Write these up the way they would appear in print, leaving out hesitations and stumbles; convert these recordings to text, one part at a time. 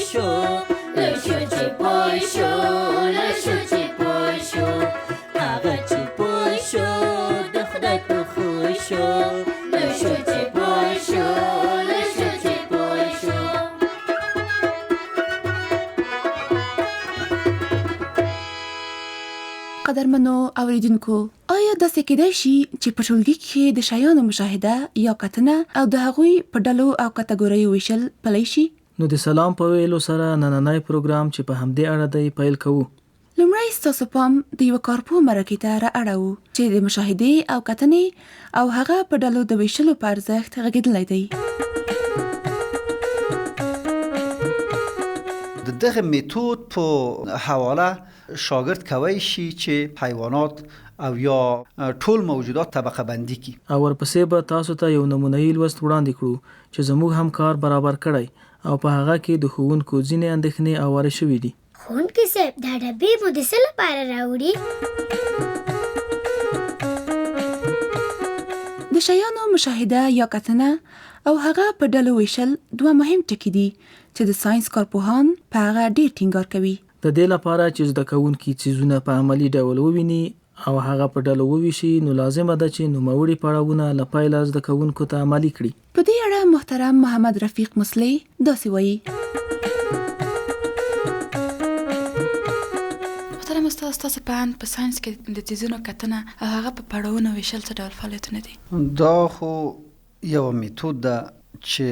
شو لشو چې پوه شو لشو چې پوه شو هغه چې پوه شو د خدای په خو شو لشو چې پوه شو لشو چې پوه شو. قدرمنو اوریدونکو، آیا داسې کېدای شي چې په ټولګي کې د شیانو مشاهده یا کتنه او د هغوی په ډلو او کټګوریو ویشل پلی شي؟ نو د سلام په ویلو سره نننی پروګرام چې په همدې اړه دی پیل کوو. لومړی ستاسو پام د یوه کارپوه مرکې ته را اړوو چې د مشاهدې او کتنې او هغه په ډلو د ویشلو په ارزښت غږېدلی دی. د دغه میتود په حواله شاګرد کوي شي چې حیوانات او یا ټول موجودات طبقه بندي کی او ورپسې به تاسو ته یو نمونه‌یي لوست وړاندې کړو چې زموږ همکار برابر کړی او په هغه کې د ښوونکو ځینې اندېښنې اوارې شوي دي. ښوونکي صاحب دا ډبې مو د څه لپاره راوړي؟ د شیانو مشاهده یا کتنه او هغه په ډلو ویشل دوه مهم ټکي دي چې د ساينس کارپوهان په هغه ډېر ټینګار کوي. د دې لپاره چې زده کوونکي څیزونه په عملي ډول وویني او هغه په ډلو وویشي، نو لازمه ده چې نوموړي پړاوونه له پیله زده کوونکو ته عملي کړي. په دې اړه محترم محمد رفیق مصلی داسې وایي: محترم استاد، ستاسو په اند په ساينس کې د څیزونو کتنه او هغه په پړاوونو ویشل څه ډول فعالیتونه دي؟ دا خو یو میتود ده چې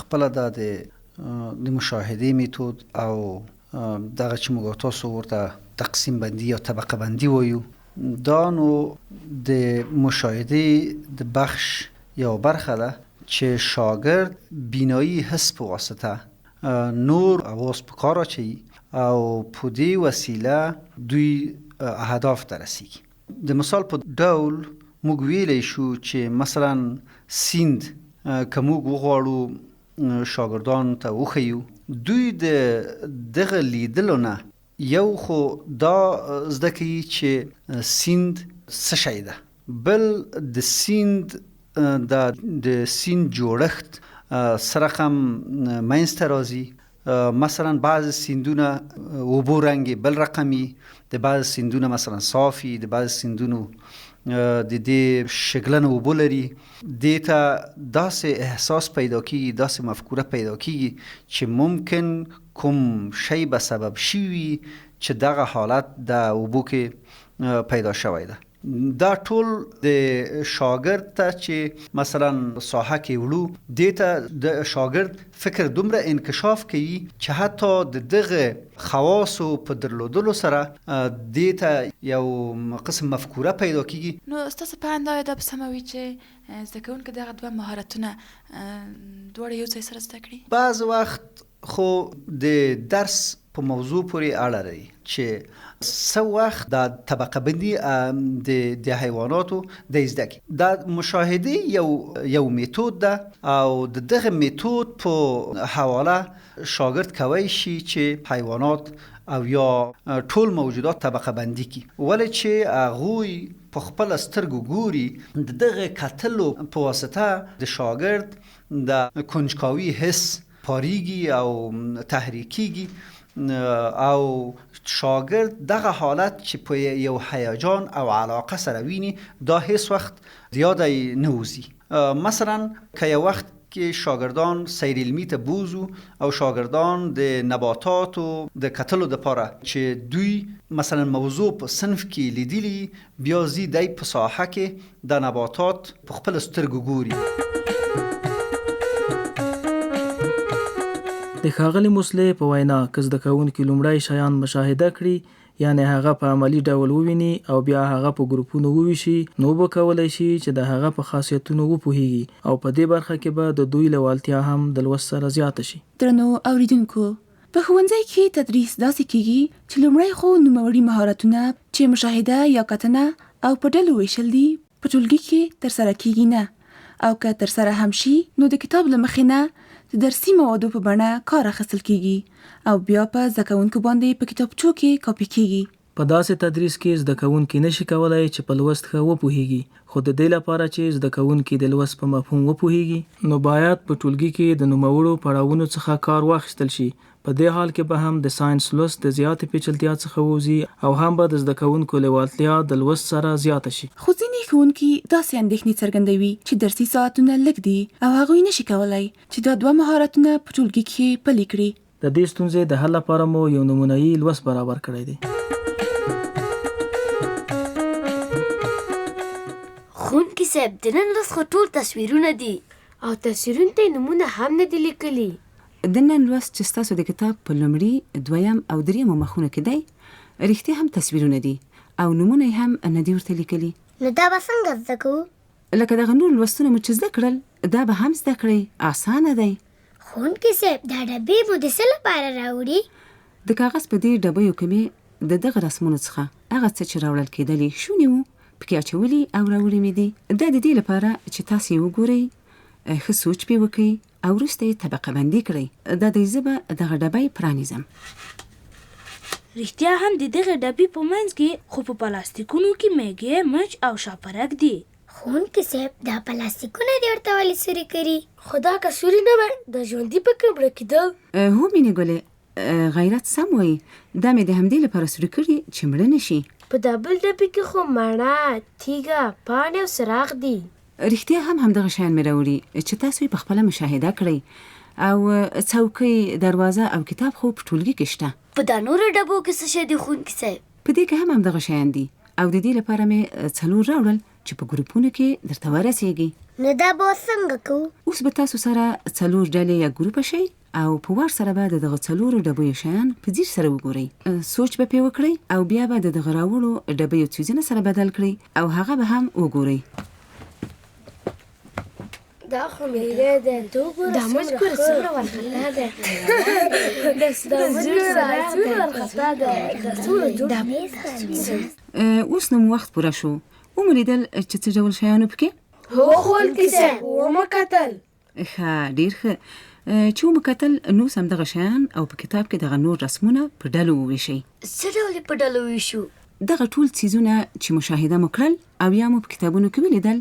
خپله ده د مشاهدې میتود او دغه چې موږ تاسو ورته تقسیم بندي یا طبقه بندي وایو. دا نو د مشاهدې د بخش یا برخه ده چې شاګرد بینایی حس په واسطه نور حواس په کار اچوي او په دې وسیله دوی اهداف ته رسیږي. د مثال په ډول موږ ویلی شو چې مثلا سیند که موږ وغواړو شاګردان ته وښیو، دوی د دغه لیدلو نه یو خو دا زده کوي چې سیند څه شی ده، بل د سیند جوړښت سره هم منځته راځي. مثلا بعض سیندونه اوبو رنګ بل رقمي، د بعض سیندونه مثلا صافي، د بعض سیندونو د دې شګلنه اوبو لري. دې ته داسې احساس پیدا کیږي، داسې مفکوره پیدا کیږي چې ممکن کوم شی به سبب شي چې دغه حالت د اوبو کې پیدا شوی ده. دا ټول د شاګرد ته چې مثلا ساحه کې وړو، دې ته د شاګرد فکر دومره انکشاف کوي چې حتی د دغه خواصو په درلودلو سره دې ته یو قسم مفکوره پیدا کیږي. نو ستاسو په اند دا به سمه وي چې زده کوونکي دغه دوه مهارتونه دواړه یو ځای سره زده کړي؟ بعض وخت خو د درس په موضوع پورې اړه لري چې څه وخت د طبقه بندي د حیواناتو د زده کړې. دا مشاهدې یو میتود ده او د دغه میتود په حواله شاګرد کوي شي چې حیوانات او یا ټول موجودات طبقه بندي کی، ولې چې هغوی په خپل سترګو ګوري. د دغه کتلو په واسطه د شاګرد د کنجکاوي حس پاریږي او تحریکیږي او شاګرد دغه حالت چې په یو هیجان او علاقه سره ویني دا هیڅ وخت یادای نه وځي. مثلا که یو وخت کې شاګردان سیر علمي ته بوزو او شاګردان د نباتاتو د کتلو لپاره چې دوی مثلا موضوع په صنف کې لیدلی، بیا زی دی په ساحه کې د نباتات په خپل سترګو ګوري. د ښاغلي مصلی په وینا که زده کوونکي لومړی شیان مشاهده کړي، یعنی هغه په عملی ډول وویني او بیا هغه په ګروپونو وویشي، نو به کولی شي چې د هغه په خاصیتونو وپوهیږي او په دې برخه کې به د دوی لیوالتیا هم د لوست سره زیاته شي. درنو اوریدونکو، په ښوونځي کې تدریس داسې کیږي چې لومړی خو نوموړي مهارتونه چې مشاهده یا کتنه او په ډلو ویشل دي په ټولګي کې ترسره کیږي نه، او که ترسره هم شي نو د کتاب له مخې نه د درسي موادو په بڼه کار اخیستل کیږي او بیا په زده کوونکو باندې په کتابچو کې کاپي کیږي. په داسې تدریس کې زده کوونکي نشي کولای چې په لوست ښه وپوهیږي، خو د دې لپاره چې زده کوونکي د لوست په مفهوم وپوهیږي، نو باید په ټولګي کې د نوموړو پړاوونو څخه کار واخیستل شي په دې حال کې به هم د ساينس لوست د زیاتې پیچلتیا څخه ووځي او هم به د زده کوونکو لیوالتیا د لوست سره زیاته شي. خو ځینې ښوونکي داسې اندېښنې څرګندوي چې درسي ساعتونه لږ دي او هغوی نشي کولای چې دا 2 مهارتونه په ټولګي کې پلي کړي. د دې ستونزې د حل لپاره مو یو نمونه‌يي لوست برابر کړی دی. ښوونکي صاحب د نن ورځ خو ټول تصویرونه دي او تصویرونو ته نمونه هم نه دي لیکلي. د نن لوست چې ستاسو د کتاب په لومړي، دویم او درېیمو مخونو کې دی رښتیا هم تصویرونه دي او نمونه یې هم نه دي ورته لیکلي. نو دا به څنګه زده کوو؟ لکه دغه نور لوستونه مو چې زده کړل دا به هم زده کړئ، اسانه دی. ښوونکي صاحب دا ډبې مو د څه لپاره راوړي؟ د کاغذ په دې ډبیو کې مې د دغه رسمونو څخه هغه څه چې راوړل کېدلې شوني وو پکې اچولي او راوړي مې دي. دا د دې لپاره چې تاسو یې وګورئ، ښه سوچ پې وکړئ او وروسته یې طبقه بندي کړئ. دا دی زه به دغه ډبی پرانیزم. رښتیا هم د دغه ډبې په منځ کې خو په پلاستیکونو کې میږي، مچ او شاپرک دي. ښوونکي صاحب دا پلاستیکونه دې ورته ولې سوري کړي؟ خو دا که سوري نه وای د ژوندي په کې مړه کېدل. هو مینې ګلې، غیرت سم وایي. دا مې د همدې لپاره سوري کړي چې مړه نه شي. په دا بل ډبې کې خو مڼه، تیږه، پاڼې او څراغ دي. رښتیا هم همدغه شیان مې راوړي چې تاسو یې په خپله مشاهده کړئ. او څوکۍ، دروازه او کتاب خو په ټولګي کې شته. په دا نورو ډبو کې څه شی دي ښوونکي صاحب؟ په دې کې هم همدغه شیان دي او د دې لپاره مې 4 راوړل چې په ګروپونو کې درته ورسیږي. نو دا به څنګه کوو؟ اوس به تاسو سره 4 ډلې یا ګروپ شئ او په وار سره به دغه 4 ډبیو شیان په ځیر سره وګورئ. سوچ به پې وکړئ او بیا به دغه راوړو ډبیو څیزونه سره بدل کړئ او هغه به هم وګورئ. دا خو میوه ده، دا مچ ګوره څومره وارخطا ده، دا زوړ څراغ وارخطا ده، دا څومره جوړ ده. اوس نو مو وخت پوره شو. ومولیدل چې څه ډول شیانو پکې؟ هو ښوونکي صاحب ومو کتل. ښه، ډېر ښه. چې ومو کتل نو همدغه شیان او په کتاب کې دغه نور رسمونه په ډلو وویشئ. څه ډول یې په ډلو ویشو؟ دغه ټول څیزونه چې مشاهده مو کړل او یا مو په کتابونو کې ولیدل،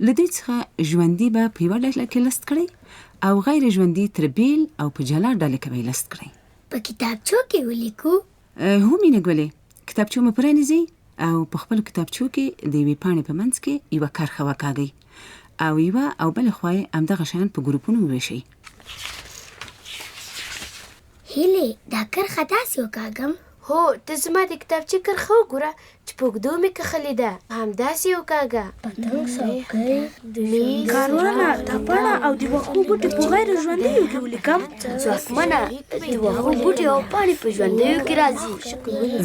له دوی څخه ژوندي به په یوه ډله کې لست کړئ او غیر ژوندي تر بیل او په جلا ډلې کې به یې لست کړئ. په کتابچو کې ولیکو؟ هو مینه ګلې، کتابچو مو پرانیزئ او په خپلو کتابچو کې د یوې پاڼې په منځ کې یوه کرښه وکاږئ او یوه او بله خوا یې همدغه شیان په ګروپونو وویشئ. هیلې دا کرښه داسې وکاږم؟ هو، ته زما د کتابچې کرښه وګوره چې په اوږدو مې کښلې ده، همداسې وکاږه. پتنګ، څوکۍ، میز، کاروانه، دا پاڼه او د وښو بوټي په غیر ژوندیو کې ولیکم. ځواکمنه د وښو بوټي او پاڼې په ژوندیو کې راځي.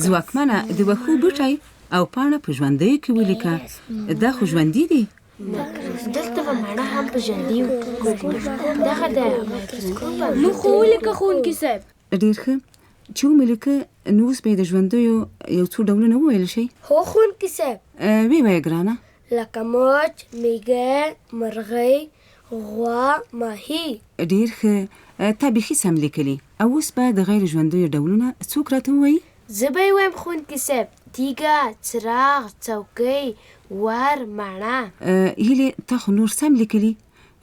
ځواکمنه د وښو بوټی او پاڼه په ژوندیو کې ولیکه. دا خو ژوندي دي. دلته به مڼه هم په ژوندي وګورو. دغه د مایکروسکوپ موږ خو ولیکه ښوونکي صاحب. ډېر ښه. چې وملیکه نو اوس به یې د ژوندیو یو څو ډولونه وویل شئ. هو ښوونکي صاحب. ویې وایه ګرانه. لکه مچ، میږی، مرغۍ، غوا، ماهي. ډېر ښه. تا بیخي سم لیکلي. او اوس به د غیر ژوندیو ډولونه څوک راته ووایي؟ زه به یې وایم ښوونکي صاحب. تیږه، څراغ، څوکۍ، ور، مڼه. هیلې تا خو نور سم لیکلي،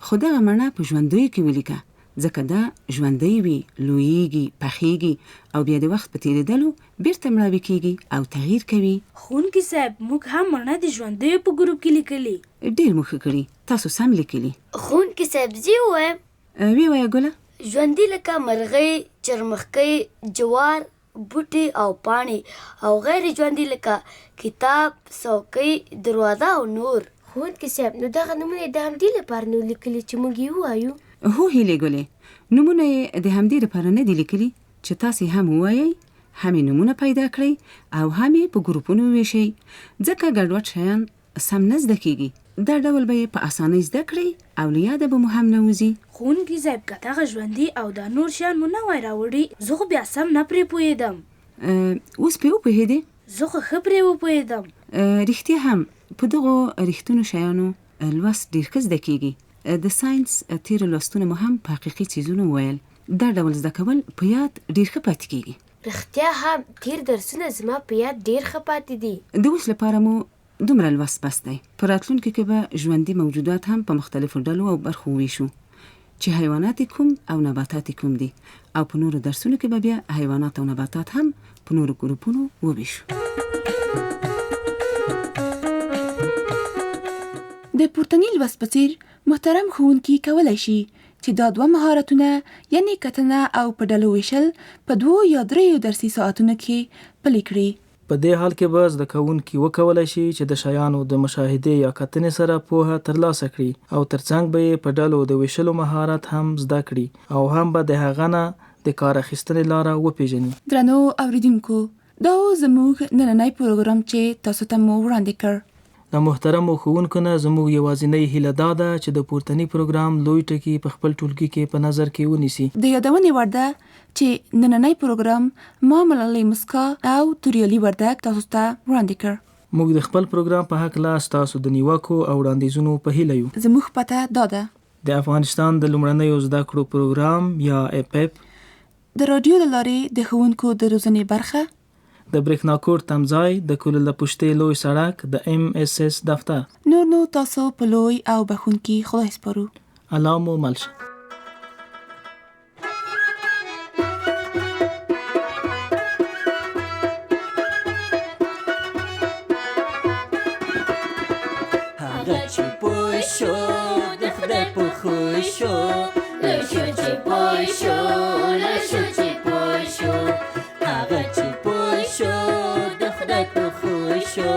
خو دغه مڼه په ژوندیو کې ولیکه ځکه دا ژوندی وي، لویږي، پخیږي او بیا د وخت په تېرېدلو بیرته مړاوي کیږي او تغییر کوي. ښوونکي صاحب موږ هم مڼه د ژوندیو په ګروپ کې لیکلي. ډېر مو ښه کړي، تاسو سم لیکلي. ښوونکي صاحب زه ووایم؟ ویې وایه ګله. ژوندي لکه مرغۍ، چرمښکۍ، جوار، بوټي او پاڼې او غیر ژوندي لکه کتاب، څوکۍ، دروازه او نور. ښوونکي صاحب نو دغه نومونه یې د همدې لپاره نو لیکلي چې موږ یې ووایو؟ هو هیلې ګلې، نومونه یې د همدې لپاره نه دي لیکلي چې تاسې هم ووایئ، هم یې نومونه پیدا کړئ او هم یې په ګروپونو وویشئ، ځکه ګډوډ شیان سم نه زده کیږي. دا ډول به یې په اسانۍ زده کړئ او له یاده به مو هم نه وځي. ښوونکي صاحب که دغه ژوندي او دا نور شیان مو نه وای راوړي زه خو بیا سم نه پرې پوهېدم. اوس پرې وپوهېدې؟ زه خو ښه پرې وپوهېدم. رښتیا هم په دغو رښتونو شیانو لوست ډېر ښه زده کیږي. د ساينس تیر لوستونه مو هم په حقیقي څیزونو ویل. دا ډول زده کول په یاد ډېر ښه پاتې کیږي. رښتیا هم تیر درسونه زما په یاد ډېر ښه پاتې دي. د اوس لپاره مو دومره لوست بس دی. په راتلونکي کې به ژوندي موجودات هم په مختلفو ډلو او برخو وویشو. چې حیوانات کوم او نباتات کوم دي او په نورو درسونو کې به بیا حیوانات او نباتات هم په نورو ګروپونو وویشو. د پورتني لوست په څیر محترم ښوونکي کولی شي چې دا دوه مهارتونه یعنی کتنه او په ډلو ویشل په 2 یا 3 درسي ساعتونو کې پلي کړي. په دې حال کې به زده کوونکي وکولای شي چې د شیانو د مشاهدې یا کتنې سره پوهه ترلاسه کړي او ترڅنګ به یې په ډلو د ویشلو مهارت هم زده کړي او هم به د هغه نه د کار اخیستنې لاره وپیژني. درنو اوریدونکو، دا زموږ نننی پروګرام چې تاسو ته مو وړاندې کړ. د محترمو ښوونکو نه زموږ یوازینۍ هیله دا ده چې د پورتني پروګرام لوی ټکي په خپل ټولګي کې په نظر کې ونیسي. د یادونې وړ ده چې نننی پروګرام ما ملالۍ مسکا او توریالي وردک تاسو ته وړاندې کړ. موږ د خپل پروګرام په حق لا تاسو د نیوکو او وړاندیزونو په هیله یو. زموږ پته دا ده: د افغانستان د لومړنیو زده کړو پروګرام یا اپپ د رادیو له لارې د ښوونکو د روزنې برخه، د برېښناکور تمځای، د کولله پشتې لوی سړک، د MSS دفتر. نو تاسو په لوی او بخونکي خدای سپارو. الله مو مل شه. هغه چې پوه شو د خدای په خو شو، له شو چې پوه شو، له شو چې پوه شو، هغه چې پوه شو د خدای په خو شو.